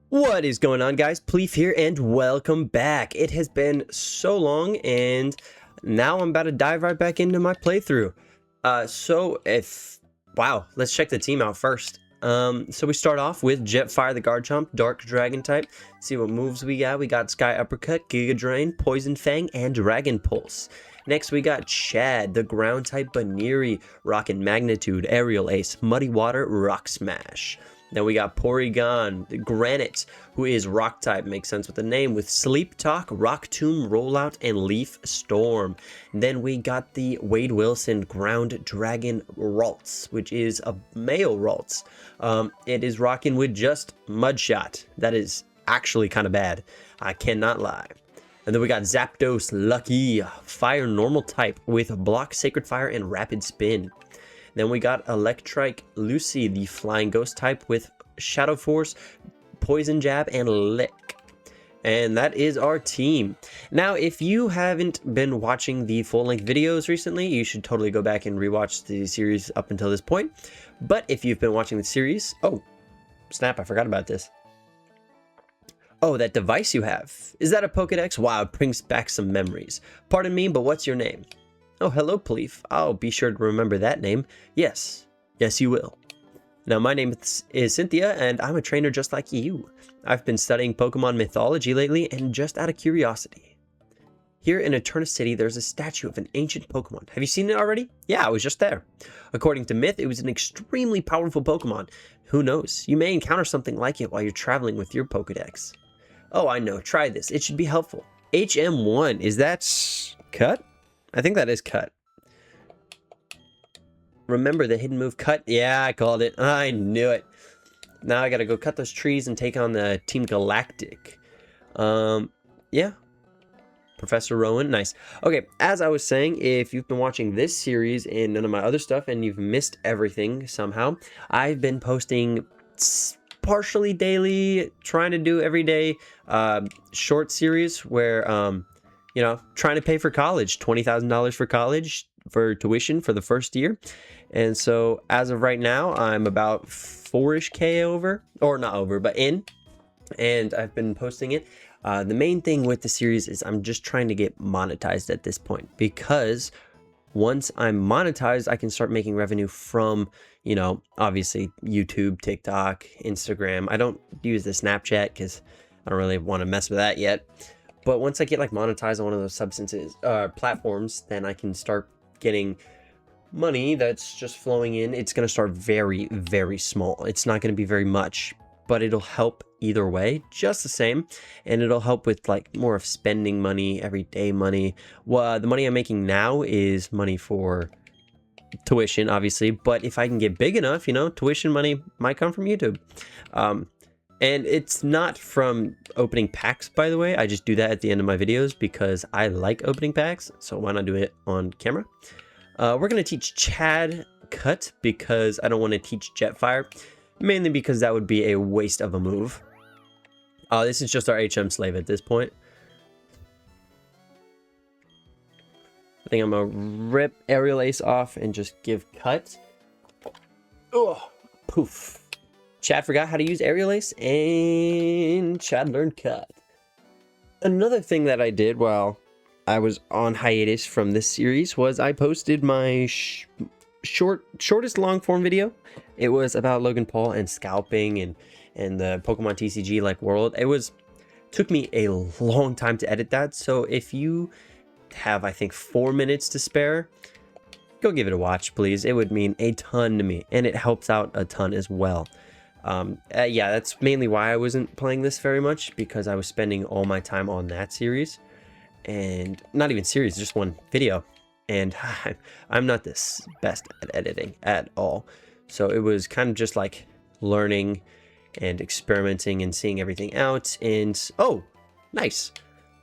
What is going on, guys? Pleef here and welcome back. It has been so long and now I'm about to dive right back into my playthrough. Wow, let's check the team out first. So we start off with Jetfire the Garchomp, Dark Dragon type. See what moves we got. We got Sky Uppercut, Giga Drain, Poison Fang, and Dragon Pulse. Next we got Chad, the Ground type Baniri, Rock and Magnitude, Aerial Ace, Muddy Water, Rock Smash. Then we got Porygon, the Granite, who is Rock type, makes sense with the name, with Sleep Talk, Rock Tomb, Rollout, and Leaf Storm. Then we got the Wade Wilson Ground Dragon Ralts, which is a male Ralts. It is rocking with just Mudshot. That is actually kind of bad. I cannot lie. And then we got Zapdos Lucky, Fire Normal type with Block, Sacred Fire, and Rapid Spin. Then we got Electrike Lucy, the Flying Ghost type with Shadow Force, Poison Jab, and Lick. And that is our team. Now, if you haven't been watching the full-length videos recently, you should totally go back and rewatch the series up until this point. But if you've been watching the series... Oh, snap, I forgot about this. Oh, that device you have. Is that a Pokedex? Wow, it brings back some memories. Pardon me, but what's your name? Oh, hello, Pleef. I'll be sure to remember that name. Yes. Yes, you will. Now, my name is Cynthia, and I'm a trainer just like you. I've been studying Pokemon mythology lately, and just out of curiosity. Here in Eterna City, there's a statue of an ancient Pokemon. Have you seen it already? Yeah, I was just there. According to myth, it was an extremely powerful Pokemon. Who knows? You may encounter something like it while you're traveling with your Pokedex. Oh, I know. Try this. It should be helpful. HM1. Is that cut? I think that is cut. Remember the hidden move cut? Yeah, I called it. I knew it. Now I gotta go cut those trees and take on the Team Galactic. Yeah. Professor Rowan, nice. Okay, as I was saying, if you've been watching this series and none of my other stuff and you've missed everything somehow, I've been posting partially daily, trying to do every day short series where you know, trying to pay for college, $20,000 for college for tuition for the first year. And so as of right now, I'm about 4-ish K over, or not over, but in, and I've been posting it. The main thing with the series is I'm just trying to get monetized at this point, because once I'm monetized, I can start making revenue from, you know, obviously YouTube, TikTok, Instagram. I don't use the Snapchat because I don't really want to mess with that yet. But once I get like monetized on one of those platforms, then I can start getting money that's just flowing in. It's going to start very, very small. It's not going to be very much, but it'll help either way, just the same. And it'll help with like more of spending money, everyday money. Well, the money I'm making now is money for tuition, obviously. But if I can get big enough, you know, tuition money might come from YouTube. And it's not from opening packs, by the way. I just do that at the end of my videos because I like opening packs. So why not do it on camera? We're going to teach Chad Cut because I don't want to teach Jetfire. Mainly because that would be a waste of a move. This is just our HM slave at this point. I think I'm going to rip Aerial Ace off and just give Cut. Oh, poof. Chad forgot how to use Aerial Ace, and Chad learned Cut. Another thing that I did while I was on hiatus from this series was I posted my shortest long form video. It was about Logan Paul and scalping and the Pokemon TCG like world. Took me a long time to edit that. So if you have, I think, 4 minutes to spare, go give it a watch, please. It would mean a ton to me, and it helps out a ton as well. Yeah, that's mainly why I wasn't playing this very much, because I was spending all my time on that series, and not even series, just one video, and I'm not the best at editing at all. So it was kind of just like learning and experimenting and seeing everything out. And oh, nice,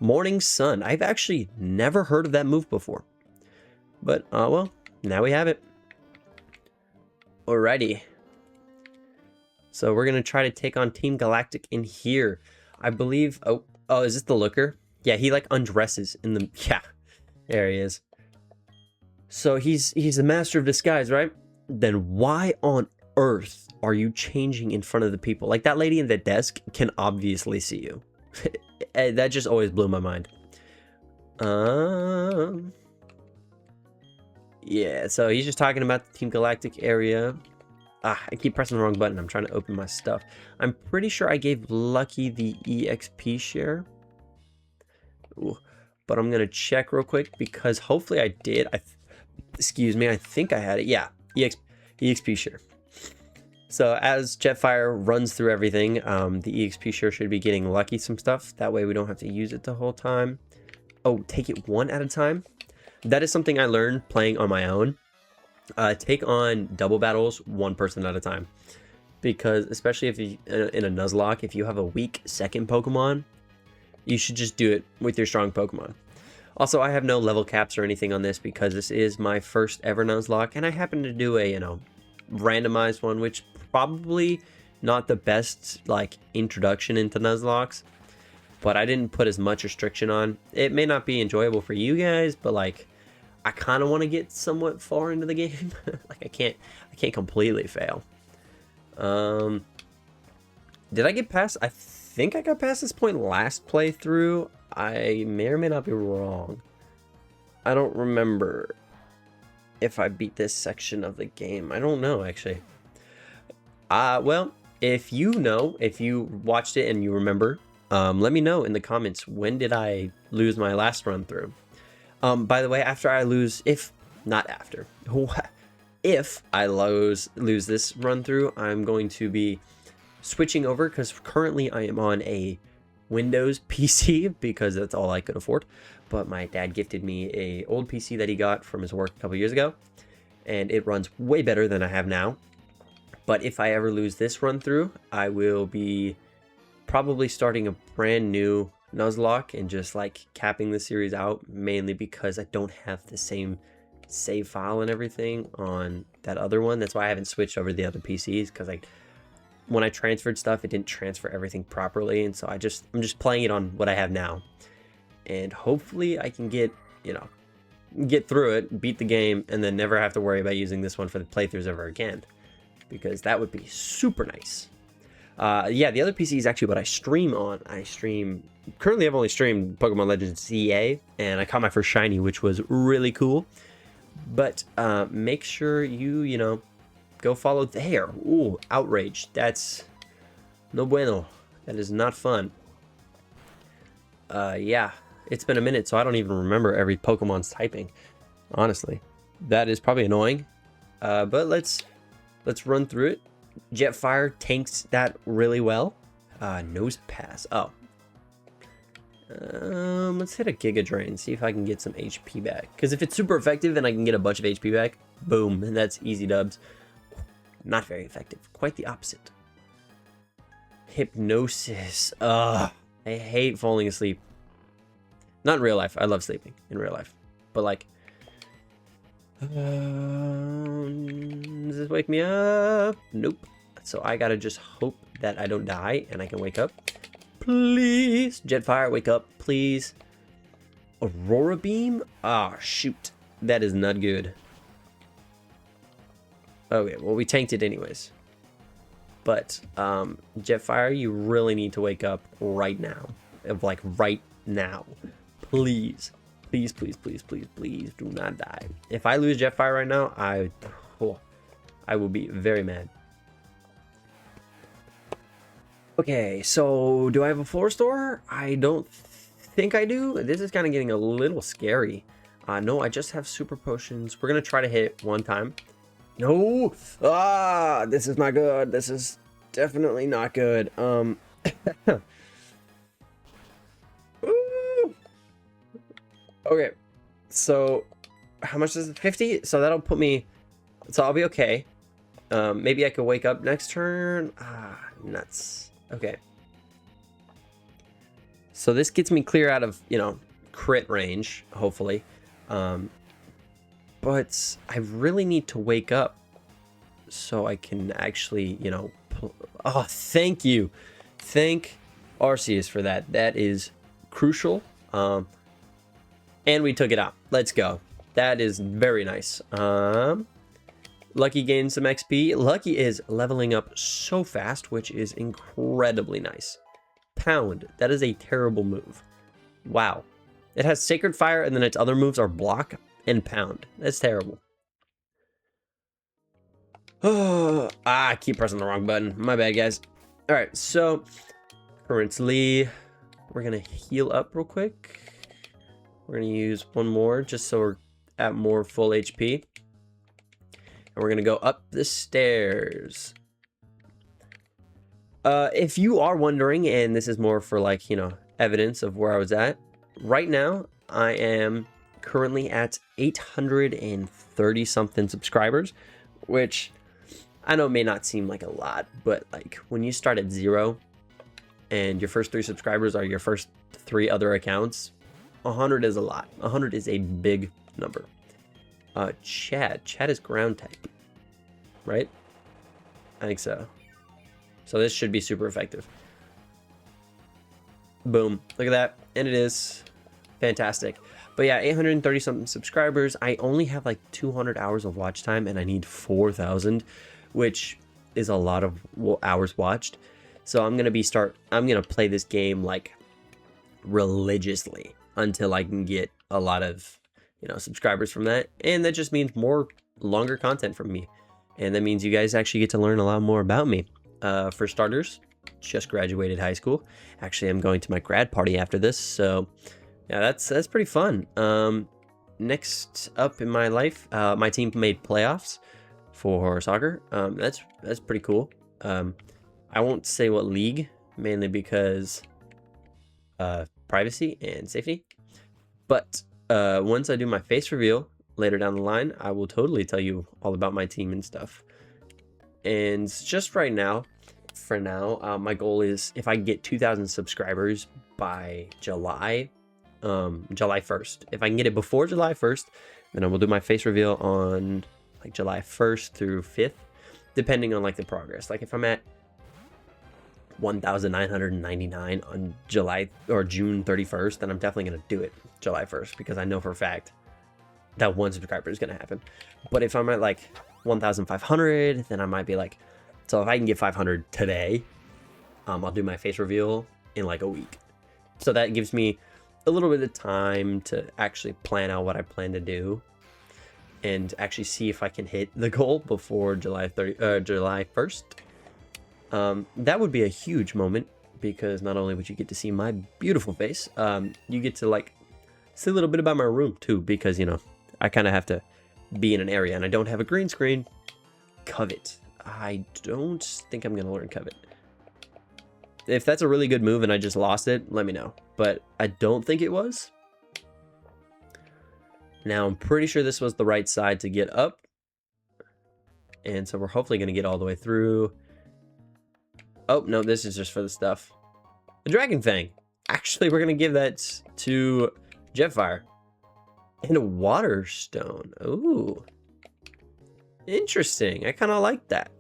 Morning Sun. I've actually never heard of that move before, but well, now we have it. Alrighty. So we're going to try to take on Team Galactic in here. I believe... Oh, is this the looker? Yeah, he like undresses in the... Yeah, there he is. So he's the master of disguise, right? Then why on earth are you changing in front of the people? Like, that lady in the desk can obviously see you. That just always blew my mind. Yeah, so he's just talking about the Team Galactic area. I keep pressing the wrong button. I'm trying to open my stuff. I'm pretty sure I gave Lucky the EXP share. Ooh, but I'm going to check real quick because hopefully I did. Excuse me, I think I had it. Yeah, EXP share. So as Jetfire runs through everything, the EXP share should be getting Lucky some stuff. That way we don't have to use it the whole time. Oh, take it one at a time. That is something I learned playing on my own. Take on double battles one person at a time, because especially if you in a Nuzlocke, if you have a weak second Pokemon, you should just do it with your strong Pokemon. Also, I have no level caps or anything on this because this is my first ever Nuzlocke, and I happen to do a randomized one, which probably not the best like introduction into Nuzlockes, but I didn't put as much restriction on. It may not be enjoyable for you guys, but like, I kind of want to get somewhat far into the game. Like, I can't completely fail. Did I get past? I think I got past this point last playthrough. I may or may not be wrong. I don't remember if I beat this section of the game. I don't know, actually. Well, if you know, if you watched it and you remember, let me know in the comments, when did I lose my last run through? By the way, after I lose, if I lose this run through, I'm going to be switching over, because currently I am on a Windows PC because that's all I could afford. But my dad gifted me a old PC that he got from his work a couple years ago, and it runs way better than I have now. But if I ever lose this run through, I will be probably starting a brand new Nuzlocke and just like capping the series out, mainly because I don't have the same save file and everything on that other one. That's why I haven't switched over to the other PCs, because when I transferred stuff, it didn't transfer everything properly, and so I'm just playing it on what I have now, and hopefully I can get through it, beat the game, and then never have to worry about using this one for the playthroughs ever again, because that would be super nice. Yeah, the other PC is actually what I stream on. Currently I've only streamed Pokemon Legends CA, and I caught my first shiny, which was really cool. But make sure you go follow there. Ooh, outrage. That's no bueno. That is not fun. Yeah, it's been a minute, so I don't even remember every Pokemon's typing. Honestly, that is probably annoying. But let's run through it. Jetfire tanks that really well. Nose pass. Oh. Let's hit a Giga Drain, see if I can get some HP back. Because if it's super effective and I can get a bunch of HP back, boom, and that's easy dubs. Not very effective. Quite the opposite. Hypnosis. Ugh. I hate falling asleep. Not in real life. I love sleeping in real life. But like... does this wake me up? Nope. So I gotta just hope that I don't die and I can wake up. Please. Jetfire, wake up, please. Aurora Beam? Ah, shoot. That is not good. Okay, well, we tanked it anyways. But, Jetfire, you really need to wake up right now. Like, right now. Please. Please, please, please, please, please do not die. If I lose Jetfire right now, I will be very mad. Okay, so do I have a floor store? I don't think I do. This is kind of getting a little scary. No, I just have super potions. We're going to try to hit one time. No! This is not good. This is definitely not good. Okay, so how much is it? 50? So that'll put me... So I'll be okay. Maybe I could wake up next turn. Nuts. Okay. So this gets me clear out of, crit range, hopefully. But I really need to wake up so I can actually, Oh, thank you. Thank Arceus for that. That is crucial. And we took it out. Let's go. That is very nice. Lucky gained some XP. Lucky is leveling up so fast, which is incredibly nice. Pound. That is a terrible move. Wow. It has Sacred Fire, and then its other moves are Block and Pound. That's terrible. I keep pressing the wrong button. My bad, guys. Alright, so currently we're going to heal up real quick. We're going to use one more just so we're at more full HP. And we're going to go up the stairs. If you are wondering, and this is more for like, you know, evidence of where I was at, right now I am currently at 830 something subscribers, which I know may not seem like a lot, but like when you start at 0 and your first 3 subscribers are your first 3 other accounts, 100 is a lot. 100 is a big number. Chad is ground type, right? I think so. So this should be super effective. Boom. Look at that. And it is fantastic. But yeah, 830 something subscribers. I only have like 200 hours of watch time and I need 4,000, which is a lot of hours watched. So I'm going to play this game like religiously until I can get a lot of, you know, subscribers from that. And that just means more longer content from me. And that means you guys actually get to learn a lot more about me. For starters, just graduated high school. Actually, I'm going to my grad party after this, so yeah, that's pretty fun. Next up in my life, my team made playoffs for soccer. That's pretty cool. I won't say what league, mainly because privacy and safety. But once I do my face reveal later down the line, I will totally tell you all about my team and stuff. And just right now, for now, my goal is if I get 2,000 subscribers by July 1st. If I can get it before July 1st, then I will do my face reveal on like July 1st through 5th, depending on like the progress. Like if I'm at 1,999 on July or June 31st, then I'm definitely going to do it July 1st because I know for a fact that 1 subscriber is going to happen. But if I'm at like 1,500, then I might be like, so if I can get 500 today, I'll do my face reveal in like a week. So that gives me a little bit of time to actually plan out what I plan to do and actually see if I can hit the goal before July 1st. That would be a huge moment because not only would you get to see my beautiful face, you get to like see a little bit about my room too, because, you know, I kind of have to be in an area and I don't have a green screen. Covet. I don't think I'm going to learn Covet. If that's a really good move and I just lost it, let me know. But I don't think it was. Now, I'm pretty sure this was the right side to get up. And so we're hopefully going to get all the way through. Oh, no, this is just for the stuff. A Dragon Fang. Actually, we're going to give that to Jetfire. And a Water Stone. Ooh. Interesting. I kind of like that.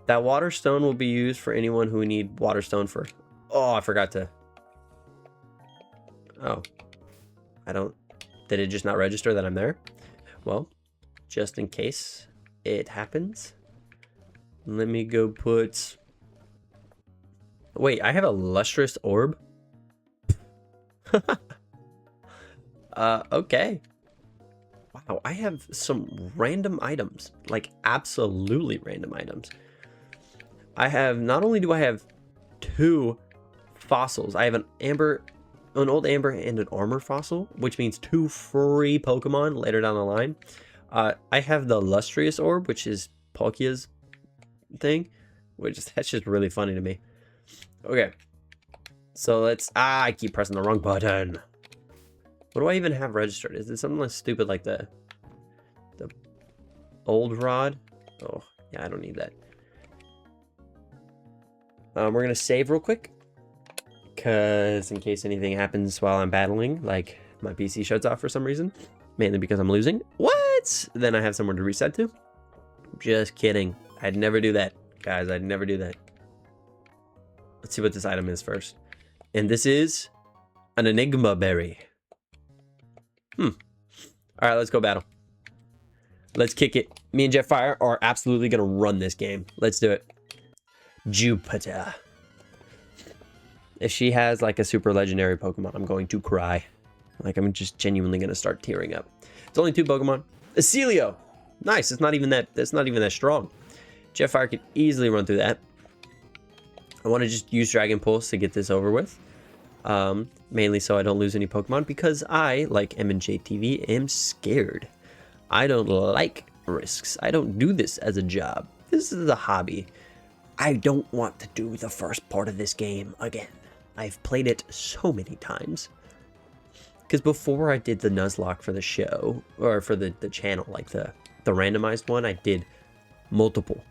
That Water Stone will be used for anyone who need Water Stone for... Oh, I forgot to... Oh. Did it just not register that I'm there? Well, just in case it happens, let me go put... Wait, I have a Lustrous Orb? Okay. Wow, I have some random items. Like, absolutely random items. Not only do I have 2 fossils, I have an old amber and an armor fossil, which means 2 free Pokemon later down the line. I have the Lustrous Orb, which is Palkia's thing, that's just really funny to me. Okay. So let's... I keep pressing the wrong button. What do I even have registered? Is it something less stupid like the old rod? Oh, yeah, I don't need that. We're going to save real quick. Because in case anything happens while I'm battling, like my PC shuts off for some reason. Mainly because I'm losing. What? Then I have somewhere to reset to. Just kidding. I'd never do that. Guys, I'd never do that. Let's see what this item is first. And this is an Enigma Berry. Alright, let's go battle. Let's kick it. Me and Jetfire are absolutely going to run this game. Let's do it. Jupiter. If she has like a super legendary Pokemon, I'm going to cry. Like, I'm just genuinely going to start tearing up. It's only 2 Pokemon. Accelio. Nice. It's not even that strong. Jetfire can easily run through that. I want to just use Dragon Pulse to get this over with. Mainly so I don't lose any Pokemon, because I, like M&J TV, am scared. I don't like risks. I don't do this as a job. This is a hobby. I don't want to do the first part of this game again. I've played it so many times. Because before I did the Nuzlocke for the show, or for the channel, like the randomized one, I did multiple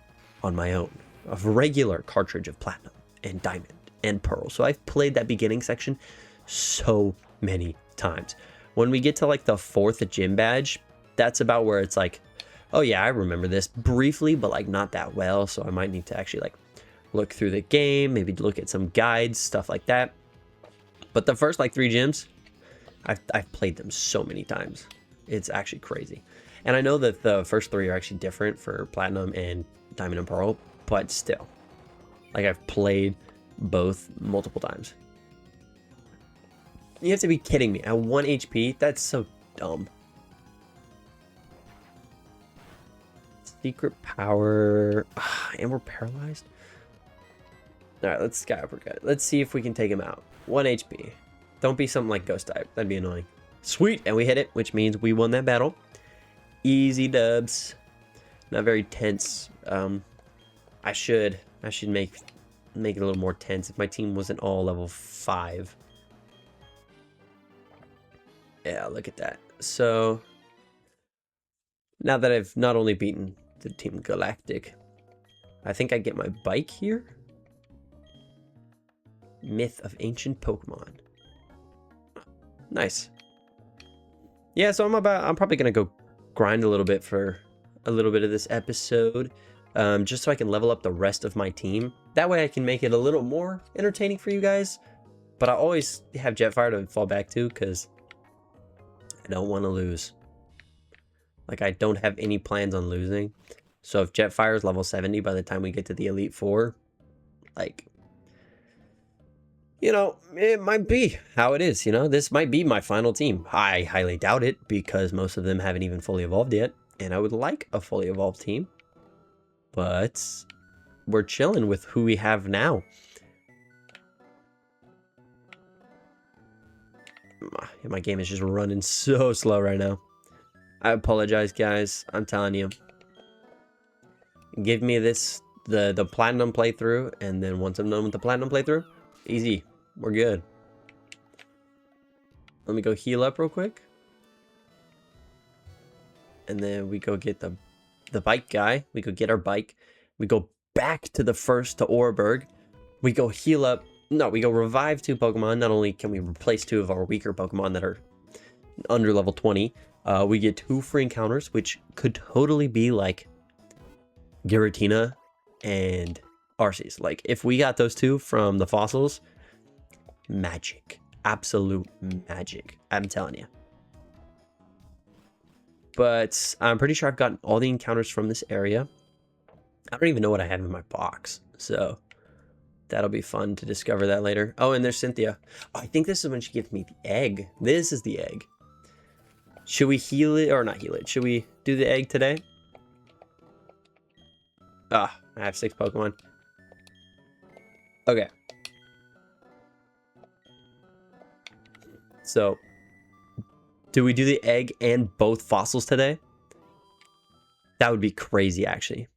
on my own. A regular cartridge of Platinum and Diamond and Pearl. So I've played that beginning section so many times. When we get to like the 4th gym badge, that's about where it's like, oh yeah, I remember this briefly, but like not that well. So I might need to actually like look through the game, maybe look at some guides, stuff like that. But the first like 3 gyms, I've played them so many times. It's actually crazy. And I know that the first 3 are actually different for Platinum and Diamond and Pearl, but still, like, I've played both multiple times. You have to be kidding me. At 1 HP? That's so dumb. Secret power. And we're paralyzed? Alright, let's Sky Uppercut. Let's see if we can take him out. 1 HP. Don't be something like Ghost type. That'd be annoying. Sweet! And we hit it, which means we won that battle. Easy dubs. Not very tense. I should make it a little more tense if my team wasn't all level 5. Yeah, look at that. So now that I've not only beaten the Team Galactic, I think I get my bike here. Myth of Ancient Pokemon. Nice. Yeah, so I'm probably gonna go grind a little bit for a little bit of this episode, just so I can level up the rest of my team. That way I can make it a little more entertaining for you guys. But I always have Jetfire to fall back to, because I don't want to lose. Like, I don't have any plans on losing. So if Jetfire is level 70 by the time we get to the Elite Four, like, you know, it might be how it is, you know? This might be my final team. I highly doubt it, because most of them haven't even fully evolved yet. And I would like a fully evolved team. But we're chilling with who we have now. My game is just running so slow right now. I apologize, guys. I'm telling you. Give me the Platinum playthrough, and then once I'm done with the Platinum playthrough, easy. We're good. Let me go heal up real quick. And then we go get the bike guy. We go get our bike. We go back to the first to Oreburg. We go heal up. No, we go revive 2 Pokemon. Not only can we replace 2 of our weaker Pokemon that are under level 20, we get 2 free encounters, which could totally be like Giratina and Arceus. Like, if we got those 2 from the fossils, magic. Absolute magic. I'm telling you. But I'm pretty sure I've gotten all the encounters from this area. I don't even know what I have in my box, so that'll be fun to discover that later. Oh, and there's Cynthia. Oh, I think this is when she gives me the egg. This is the egg. Should we heal it, or not heal it? Should we do the egg today? Ah, I have 6 Pokemon. Okay. So, do we do the egg and both fossils today? That would be crazy, actually.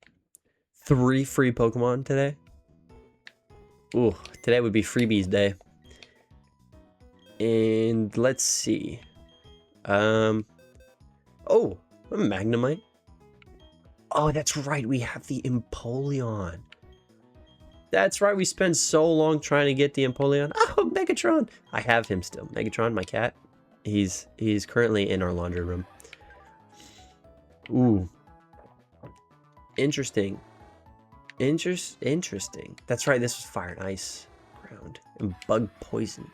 3 free Pokemon today. Ooh, today would be freebies day. And let's see. Oh, a Magnemite. Oh, that's right. We have the Empoleon. That's right. We spent so long trying to get the Empoleon. Oh, Megatron. I have him still. Megatron, my cat. He's currently in our laundry room. Ooh. Interesting. Interesting. That's right. This was Fire and Ice ground. And Bug Poison.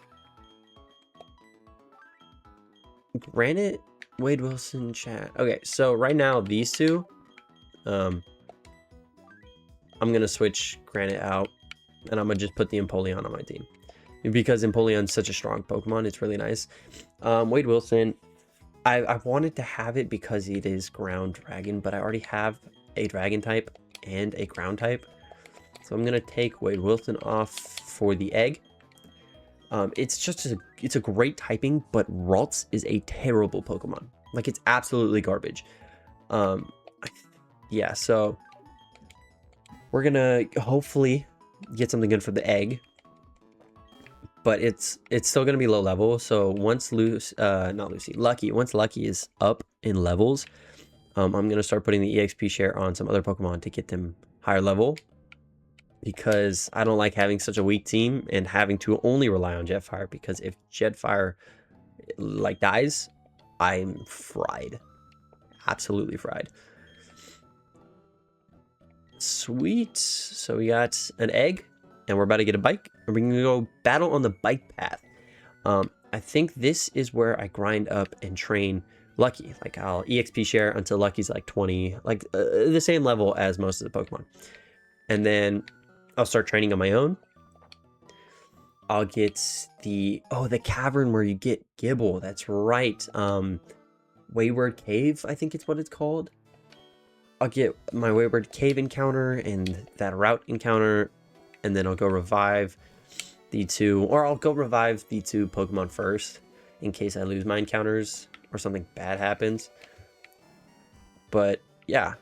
Granite. Wade Wilson chat. Okay, so right now these two, I'm gonna switch Granite out, and I'm gonna just put the Empoleon on my team because Empoleon's such a strong Pokemon. It's really nice. Wade Wilson, I wanted to have it because it is Ground Dragon, but I already have a Dragon type and a Ground type, so I'm gonna take Wade Wilson off for the egg. It's a great typing, but Ralts is a terrible Pokemon. Like, it's absolutely garbage. Yeah, so we're gonna hopefully get something good for the egg, but it's still gonna be low level. So once Lucky, once Lucky is up in levels, I'm gonna start putting the EXP share on some other Pokemon to get them higher level, because I don't like having such a weak team and having to only rely on Jetfire, because if Jetfire like dies, I'm fried. Absolutely fried. Sweet. So we got an egg, and we're about to get a bike, and we're gonna go battle on the bike path. I think this is where I grind up and train Lucky. Like, I'll EXP share until Lucky's like 20, like the same level as most of the Pokemon, and then I'll start training on my own. I'll get the cavern where you get Gibble. That's right. Wayward Cave, I think it's what it's called. I'll get my Wayward Cave encounter and that route encounter, and then I'll go revive the two, or I'll go revive the two Pokemon first in case I lose my encounters or something bad happens. But yeah,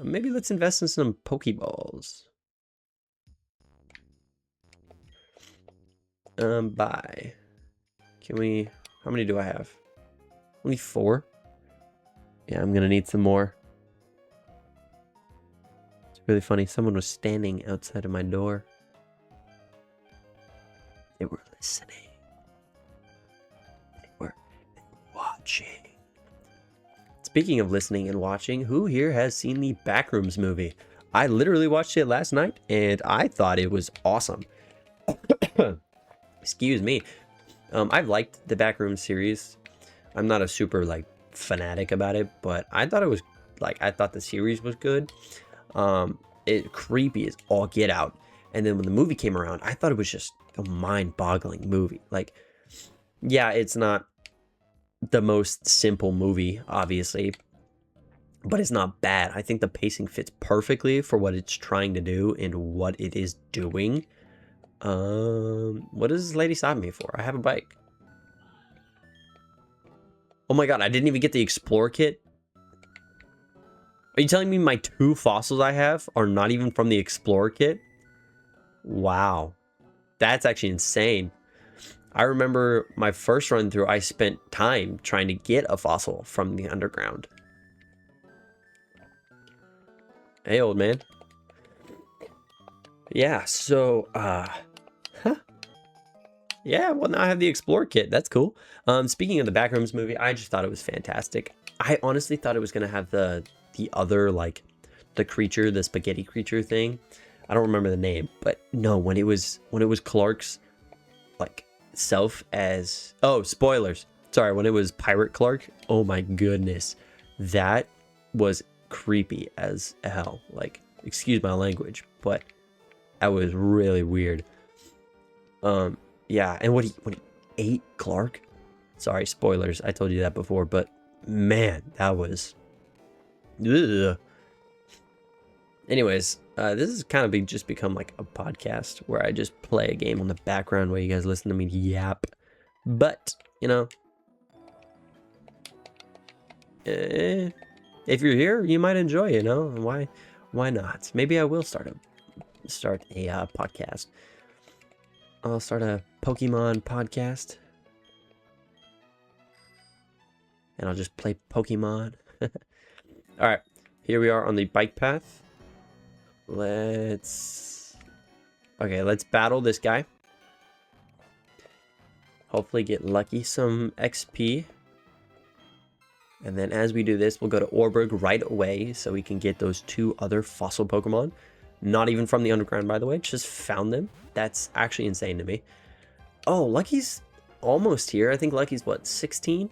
maybe let's invest in some Pokeballs. Buy. Can we, how many do I have? Only 4? Yeah, I'm gonna need some more. It's really funny. Someone was standing outside of my door. They were listening. They were watching. Speaking of listening and watching, who here has seen the Backrooms movie? I literally watched it last night, and I thought it was awesome. Excuse me. I've liked the Backrooms series. I'm not a super like fanatic about it, but I thought it was like, I thought the series was good. It creepy as all get out. And then when the movie came around, I thought it was just a mind-boggling movie. Like, yeah, it's not the most simple movie, obviously, but it's not bad. I think the pacing fits perfectly for what it's trying to do and what it is doing. What does this lady stop me for? I have a bike. Oh my god, I didn't even get the Explore Kit. Are you telling me my 2 fossils I have are not even from the Explore Kit? Wow. That's actually insane. I remember my first run through, I spent time trying to get a fossil from the underground. Hey, old man. Yeah, so, yeah, well, now I have the Explore Kit. That's cool. Speaking of the Backrooms movie, I just thought it was fantastic. I honestly thought it was going to have the other, like, the creature, the spaghetti creature thing. I don't remember the name, but no, when it was Clark's, like, self as... Oh, spoilers. Sorry, when it was Pirate Clark, oh my goodness. That was creepy as hell. Like, excuse my language, but that was really weird. Yeah, and when he ate Clark, sorry, spoilers, I told you that before, but man, that was... Ugh. Anyways, this has kind of just become like a podcast where I just play a game on the background while you guys listen to me yap. But, you know, if you're here, you might enjoy, you know, why not? Maybe I will start a podcast. I'll start a Pokemon podcast, and I'll just play Pokemon. All right, here we are on the bike path. Let's battle this guy. Hopefully get Lucky some XP. And then as we do this, we'll go to Orberg right away so we can get those 2 other fossil Pokemon. Not even from the underground, by the way. Just found them. That's actually insane to me. Oh, Lucky's almost here. I think Lucky's, what, 16?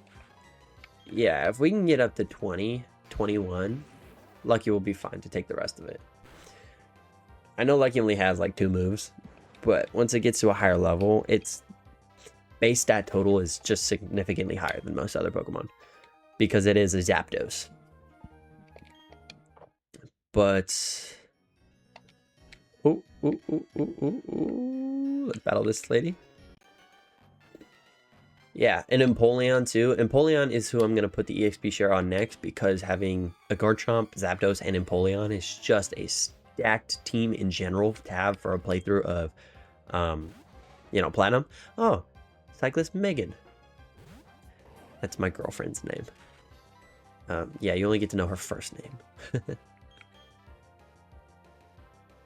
Yeah, if we can get up to 20, 21, Lucky will be fine to take the rest of it. I know Lucky only has like 2 moves, but once it gets to a higher level, its base stat total is just significantly higher than most other Pokemon because it is a Zapdos. But let's battle this lady. Yeah, and Empoleon too. Empoleon is who I'm going to put the EXP share on next because having a Garchomp, Zapdos, and Empoleon is just a stacked team in general to have for a playthrough of, you know, Platinum. Oh, Cyclist Megan. That's my girlfriend's name. Yeah, you only get to know her first name.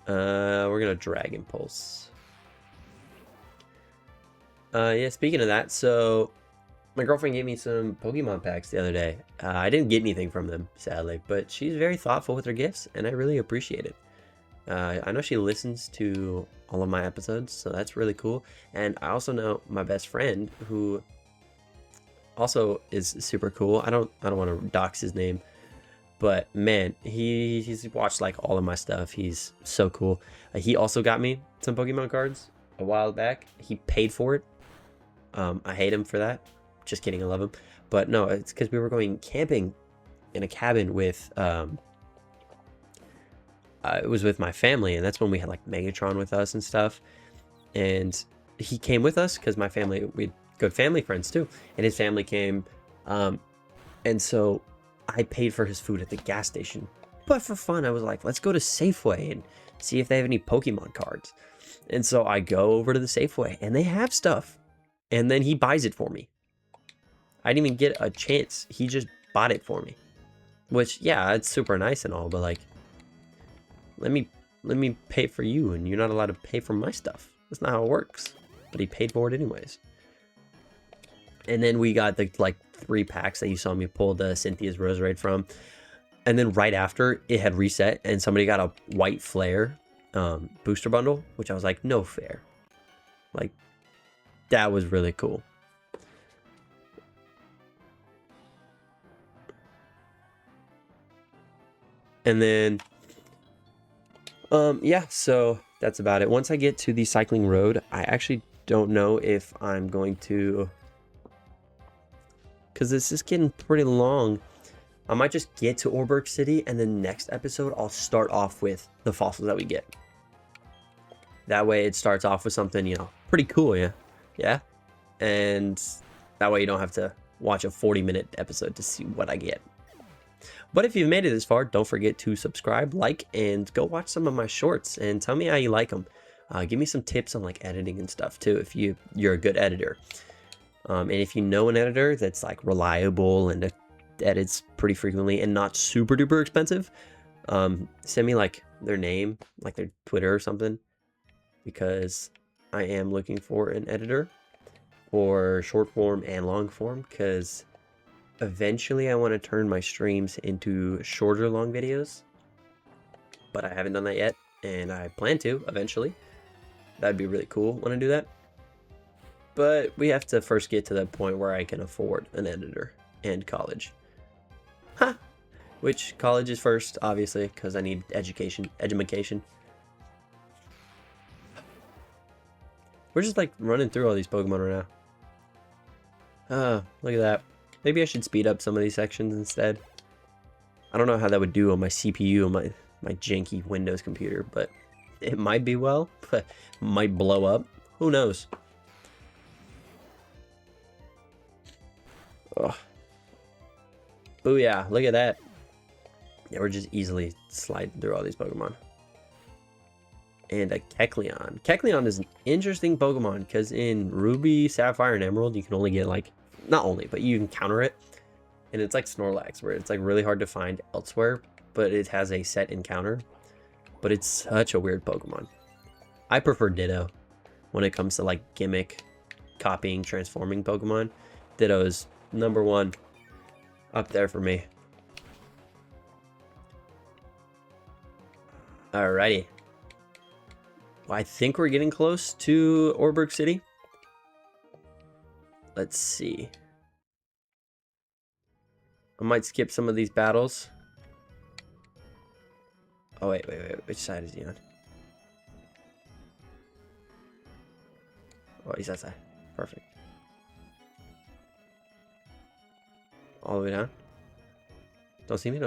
We're going to Dragon Pulse. Yeah, speaking of that, so my girlfriend gave me some Pokemon packs the other day. I didn't get anything from them, sadly, but she's very thoughtful with her gifts, and I really appreciate it. I know she listens to all of my episodes, so that's really cool. And I also know my best friend, who also is super cool. I don't want to dox his name, but man, he's watched like all of my stuff. He's so cool. He also got me some Pokemon cards a while back. He paid for it. I hate him for that. Just kidding, I love him. But no, it's because we were going camping in a cabin with, it was with my family, and that's when we had like Megatron with us and stuff. And he came with us because my family, we had good family friends too, and his family came. And so I paid for his food at the gas station. But for fun, I was like, let's go to Safeway and see if they have any Pokemon cards. And so I go over to the Safeway, and they have stuff. And then he buys it for me. I didn't even get a chance. He just bought it for me. Which, yeah, it's super nice and all, but like, let me pay for you, and you're not allowed to pay for my stuff. That's not how it works. But he paid for it anyways. And then we got the like 3 packs that you saw me pull the Cynthia's Roserade from. And then right after, it had reset, and somebody got a white flare booster bundle, which I was like, no fair. Like, that was really cool. And then, yeah, so that's about it. Once I get to the cycling road, I actually don't know if I'm going to, because this is getting pretty long. I might just get to Orberg City, and then next episode, I'll start off with the fossils that we get. That way it starts off with something, you know, pretty cool, yeah? Yeah? And that way you don't have to watch a 40-minute episode to see what I get. But if you've made it this far, don't forget to subscribe, like, and go watch some of my shorts and tell me how you like them. Give me some tips on like editing and stuff too if you're a good editor. And if you know an editor that's like reliable and edits pretty frequently and not super duper expensive, send me like their name, like their Twitter or something, because I am looking for an editor for short form and long form, because eventually I want to turn my streams into shorter long videos, but I haven't done that yet, and I plan to eventually. That'd be really cool when I do that. But we have to first get to that point where I can afford an editor and college. Ha! Which college is first, obviously, because I need education. We're just like running through all these Pokemon right now. Oh, look at that. Maybe I should speed up some of these sections instead. I don't know how that would do on my CPU on my janky Windows computer, but it might be well, but might blow up. Who knows? Oh. Booyah, look at that. Yeah, we're just easily sliding through all these Pokemon. And a Kecleon. Kecleon is an interesting Pokemon because in Ruby, Sapphire, and Emerald, you can only get like, not only, but you can counter it. And it's like Snorlax, where it's like really hard to find elsewhere, but it has a set encounter. But it's such a weird Pokemon. I prefer Ditto when it comes to like gimmick, copying, transforming Pokemon. Ditto is #1 up there for me. Alrighty. Well, I think we're getting close to Orberg City. Let's see. I might skip some of these battles. Oh, wait. Which side is he on? Oh, he's that side. Perfect. All the way down. Don't see me.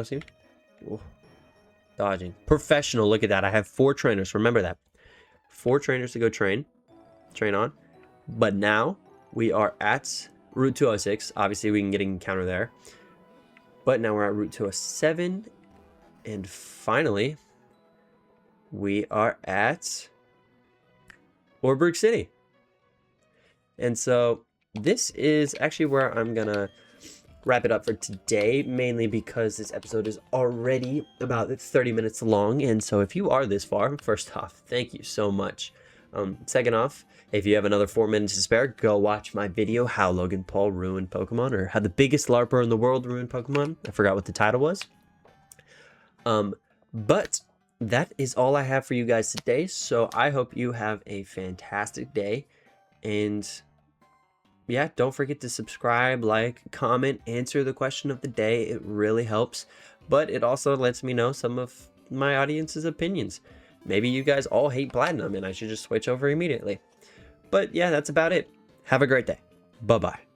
Ooh. Dodging. Professional. Look at that. I have 4 trainers. Remember that. 4 trainers to go train on. But now we are at Route 206. Obviously, we can get an encounter there. But now we're at Route 207. And finally, we are at Orberg City. And so this is actually where I'm going to wrap it up for today, mainly because this episode is already about 30 minutes long. And so if you are this far, first off, thank you so much. Second off, if you have another 4 minutes to spare, go watch my video, How Logan Paul Ruined Pokemon, or How the Biggest LARPer in the World Ruined Pokemon. I forgot what the title was. But that is all I have for you guys today. So I hope you have a fantastic day. And yeah, don't forget to subscribe, like, comment, answer the question of the day. It really helps. But it also lets me know some of my audience's opinions. Maybe you guys all hate Platinum and I should just switch over immediately. But yeah, that's about it. Have a great day. Bye-bye.